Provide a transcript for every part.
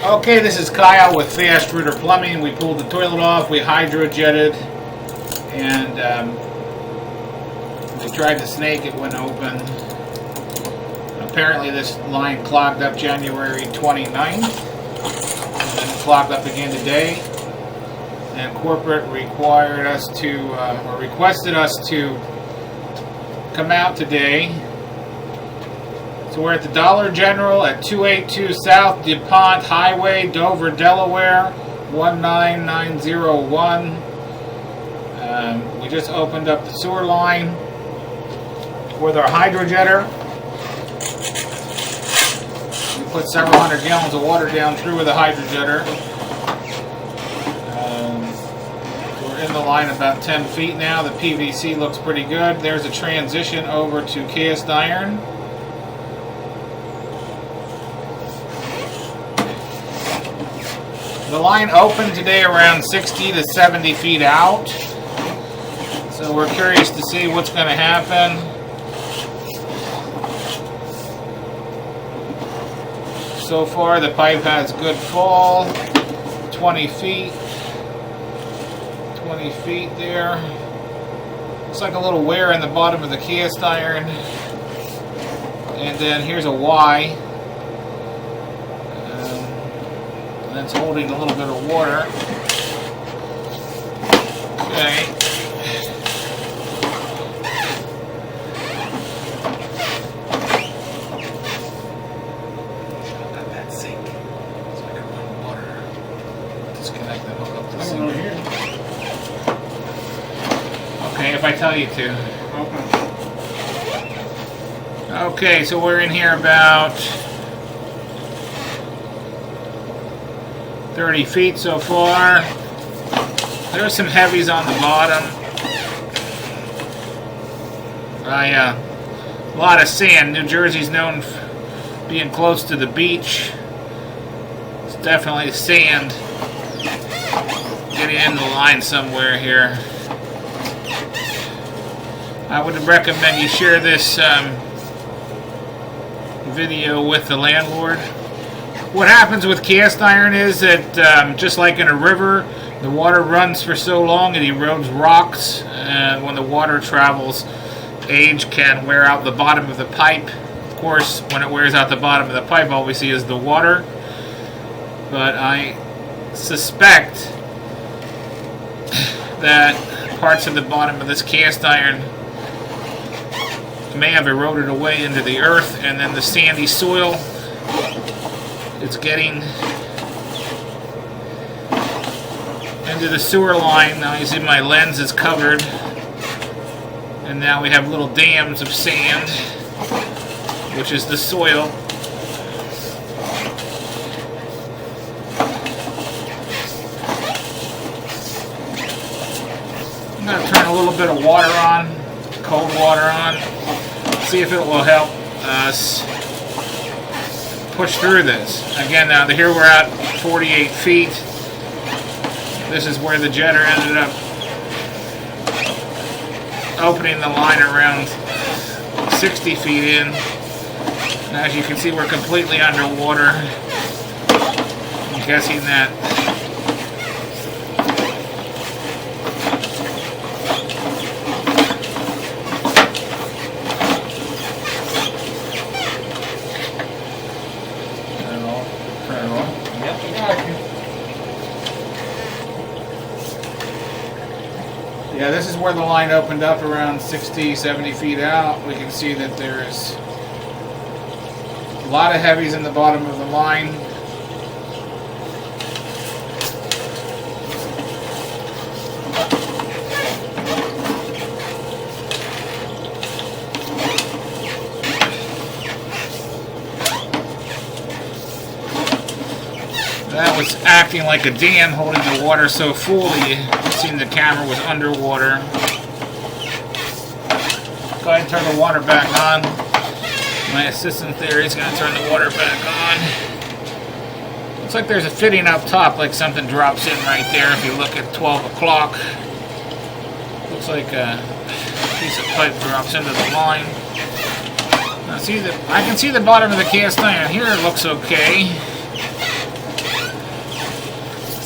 Okay, this is Kyle with Fast Router Plumbing. We pulled the toilet off, we hydrojetted, and we tried the snake, it wouldn't open. Apparently this line clogged up January 29th, and then it clogged up again today. And corporate required us to, or requested us to come out today. So we're at the Dollar General at 282 South DuPont Highway, Dover, Delaware, 19901. We just opened up the sewer line with our hydrojetter. We put several hundred gallons of water down through with the hydrojetter. We're in the line about 10 feet now. The PVC looks pretty good. There's a transition over to cast iron. The line opened today around 60 to 70 feet out, so we're curious to see what's going to happen. So far the pipe has good fall, 20 feet there. Looks like a little wear in the bottom of the cast iron, and then here's a Y. That's holding a little bit of water. Okay. Got that sink. So I can run water. Disconnect and hook up the sink. Here. Okay, if I tell you to. Okay, so we're in here about 30 feet so far. There's some heavies on the bottom. A lot of sand. New Jersey's known for being close to the beach. It's definitely sand. Getting in the line somewhere here. I would recommend you share this video with the landlord. What happens with cast iron is that, just like in a river, the water runs for so long it erodes rocks, and when the water travels, age can wear out the bottom of the pipe. Of course, when it wears out the bottom of the pipe, all we see is the water. But I suspect that parts of the bottom of this cast iron may have eroded away into the earth, and then the sandy soil, it's getting into the sewer line. Now you see my lens is covered, and now we have little dams of sand, which is the soil. I'm going to turn a little bit of water on, cold water on, see if it will help us push through this. Again, now here we're at 48 feet. This is where the jetter ended up opening the line around 60 feet in. And as you can see, we're completely underwater. I'm guessing that yeah, this is where the line opened up around 60, 70 feet out. We can see that there's a lot of heavies in the bottom of the line. That was acting like a dam, holding the water so full that you seen the camera was underwater. Go ahead and turn the water back on. My assistant there is going to turn the water back on. Looks like there's a fitting up top, like something drops in right there if you look at 12 o'clock. Looks like a piece of pipe drops into the line. Now I can see the bottom of the cast iron here. It looks okay.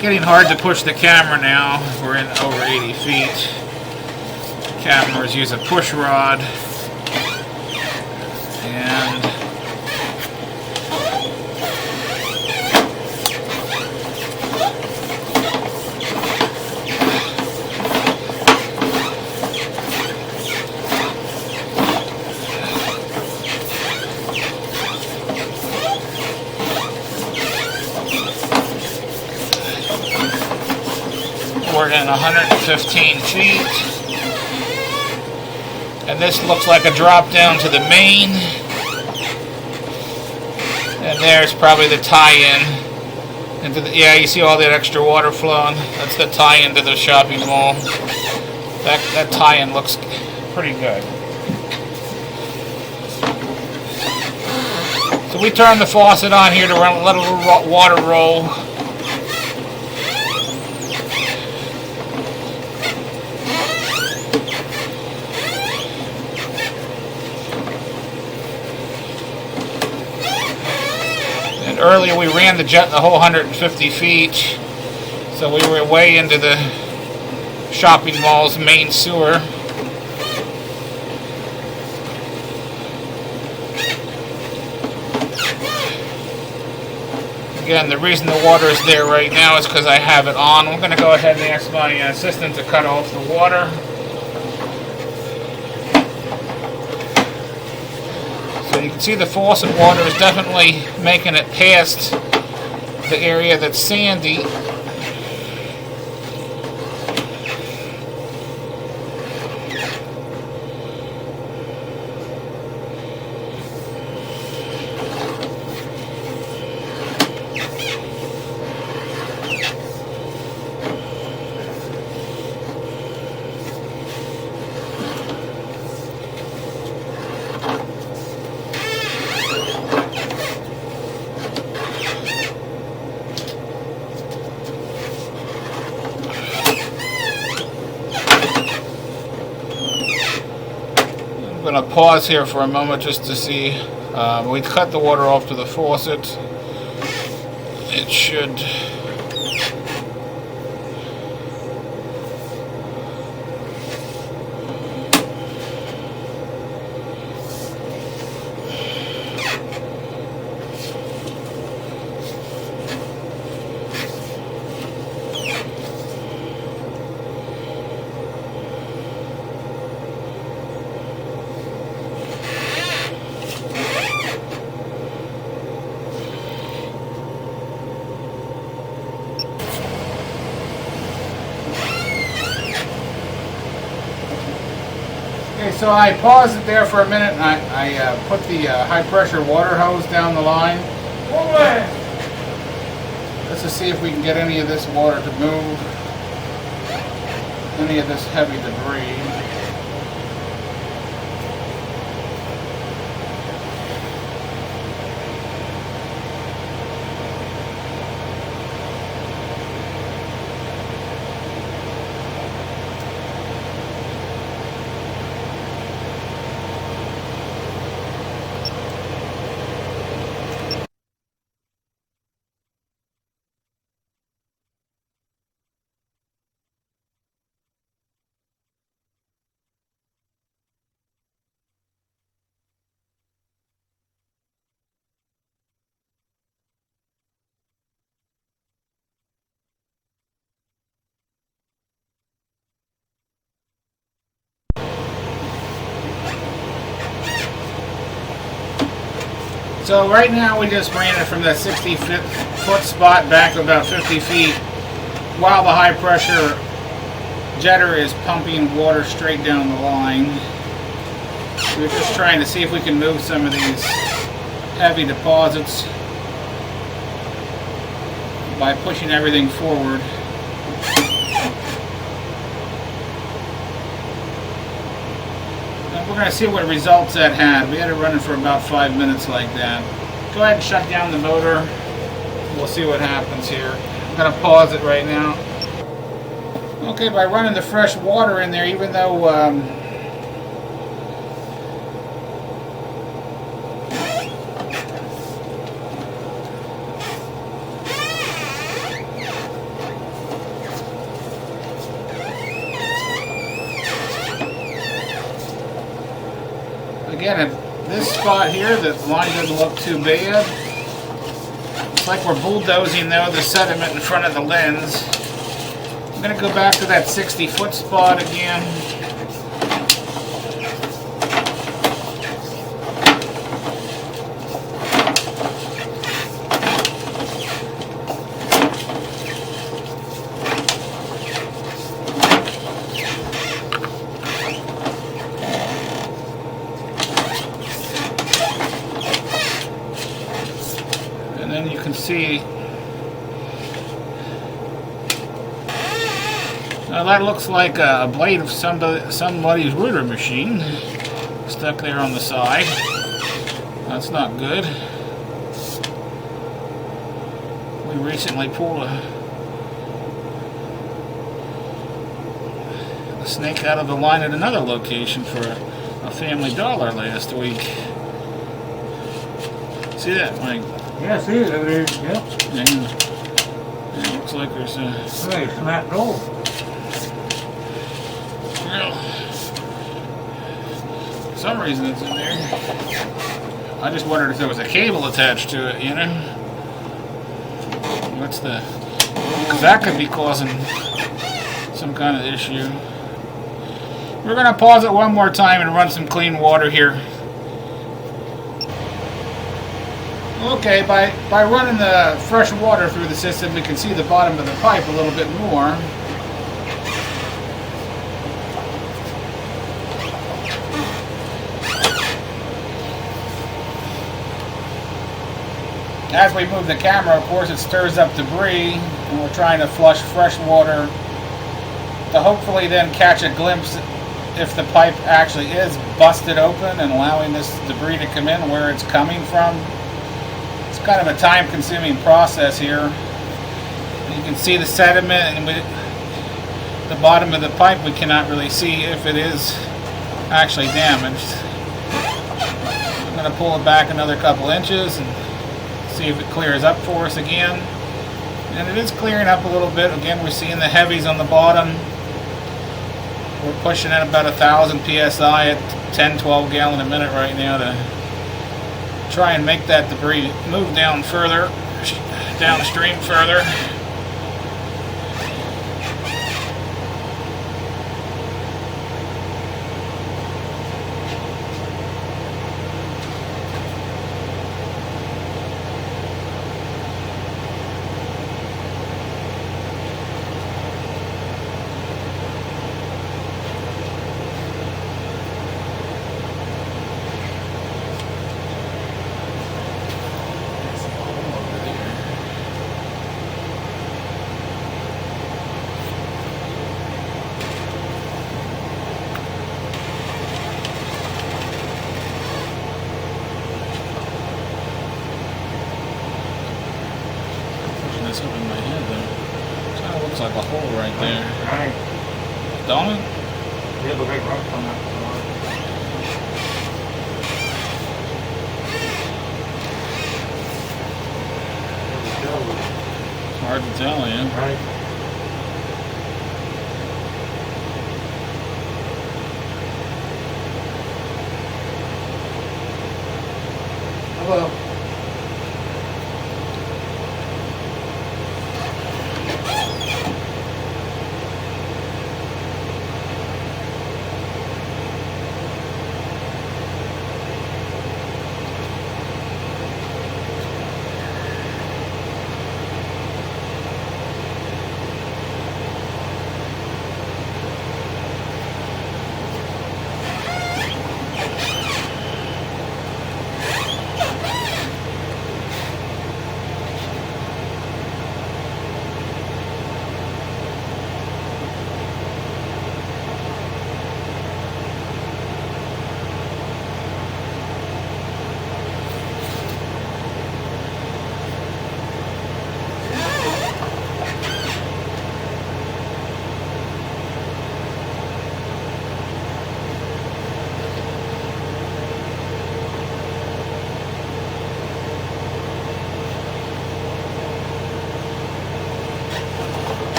getting hard to push the camera now. We're in over 80 feet. Cameras use a push rod. And we're in 115 feet. And this looks like a drop down to the main. And there's probably the tie-in into the, yeah, you see all that extra water flowing. That's the tie-in to the shopping mall. That tie-in looks pretty good. So we turn the faucet on here to let a little water roll. Earlier we ran the jet the whole 150 feet, so we were way into the shopping mall's main sewer. Again, the reason the water is there right now is because I have it on. I'm going to go ahead and ask my assistant to cut off the water. So you can see the faucet water is definitely making it past the area that's sandy. I'm going to pause here for a moment just to see. We cut the water off to the faucet. It should. Okay, so I paused it there for a minute and I put the high pressure water hose down the line. Let's just see if we can get any of this water to move, any of this heavy debris. So right now we just ran it from that 60-foot spot back about 50 feet while the high pressure jetter is pumping water straight down the line. We're just trying to see if we can move some of these heavy deposits by pushing everything forward. We're going to see what results that had. We had it running for about 5 minutes like that. Go ahead and shut down the motor. We'll see what happens here. I'm going to pause it right now. Okay, by running the fresh water in there, even though Again, at this spot here, the line doesn't look too bad. It's like we're bulldozing though the sediment in front of the lens. I'm going to go back to that 60-foot spot again. And then you can see, now that looks like a blade of somebody's router machine stuck there on the side. That's not good. We recently pulled a snake out of the line at another location for a Family Dollar last week. See that, Mike? Yeah, see it over there. Yep. And it looks like there's a... Hey, snapped off. Well, for some reason it's in there. I just wondered if there was a cable attached to it, you know? What's the... Because that could be causing some kind of issue. We're going to pause it one more time and run some clean water here. Okay, by running the fresh water through the system, we can see the bottom of the pipe a little bit more. As we move the camera, of course, it stirs up debris, and we're trying to flush fresh water to hopefully then catch a glimpse if the pipe actually is busted open and allowing this debris to come in where it's coming from. It's kind of a time-consuming process here. You can see the sediment and the bottom of the pipe. We cannot really see if it is actually damaged. I'm going to pull it back another couple inches and see if it clears up for us again. And it is clearing up a little bit. Again, we're seeing the heavies on the bottom. We're pushing at about 1,000 psi at 10-12 gallon a minute right now to try and make that debris move down further, downstream further. This up in my head though. Kind of looks like a hole right there. Right. Don't it? Yeah, but big rock on that. It's hard to tell, yeah. Right. Hello.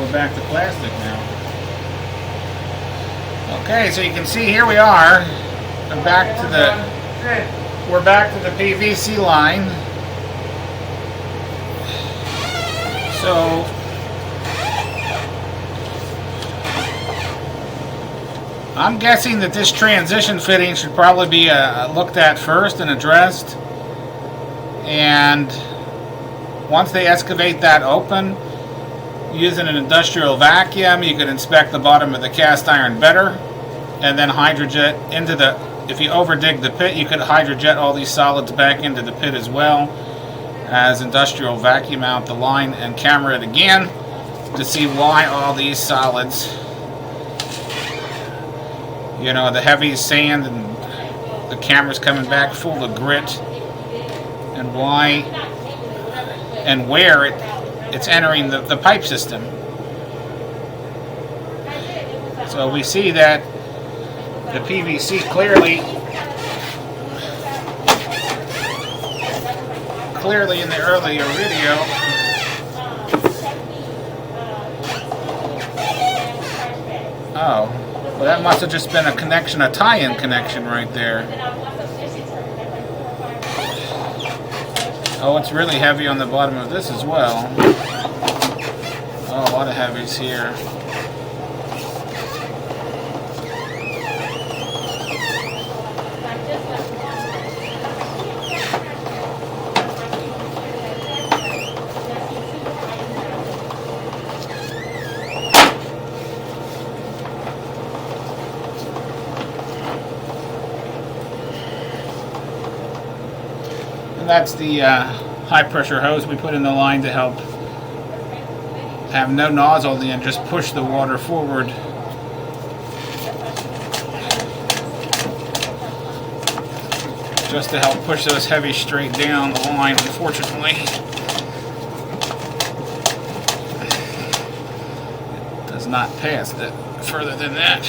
go back to plastic now. Okay, so you can see here we are. We're back to the PVC line. So I'm guessing that this transition fitting should probably be looked at first and addressed. And once they excavate that open, using an industrial vacuum, you can inspect the bottom of the cast iron better, and then hydrojet into the, if you overdig the pit, you could hydrojet all these solids back into the pit as well as industrial vacuum out the line and camera it again to see why all these solids, you know, the heavy sand and the camera's coming back full of grit, and why and where it's entering the pipe system. So we see that the PVC clearly in the earlier video oh, well, that must have just been a connection, a tie-in connection right there. Oh, it's really heavy on the bottom of this as well. Oh, a lot of heavies here. That's the high pressure hose we put in the line to help have no nozzle and just push the water forward. Just to help push those heavy straight down the line, unfortunately. It does not pass it further than that.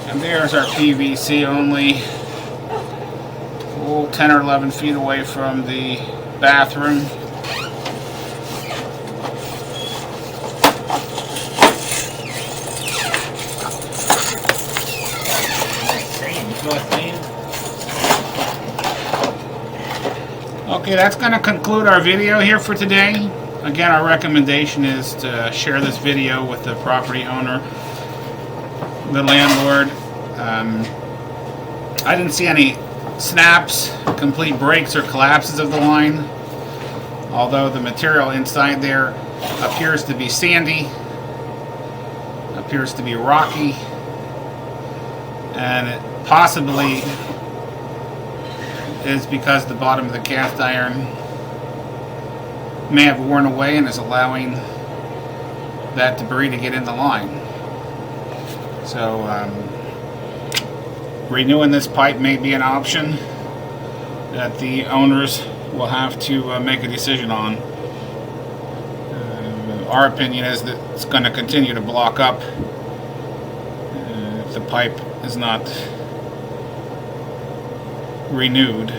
And there's our PVC only 10 or 11 feet away from the bathroom. Okay, that's going to conclude our video here for today. Again, our recommendation is to share this video with the property owner, the landlord. I didn't see any snaps, complete breaks, or collapses of the line, although the material inside there appears to be sandy, appears to be rocky, and it possibly is because the bottom of the cast iron may have worn away and is allowing that debris to get in the line. So renewing this pipe may be an option that the owners will have to make a decision on. Our opinion is that it's going to continue to block up if the pipe is not renewed.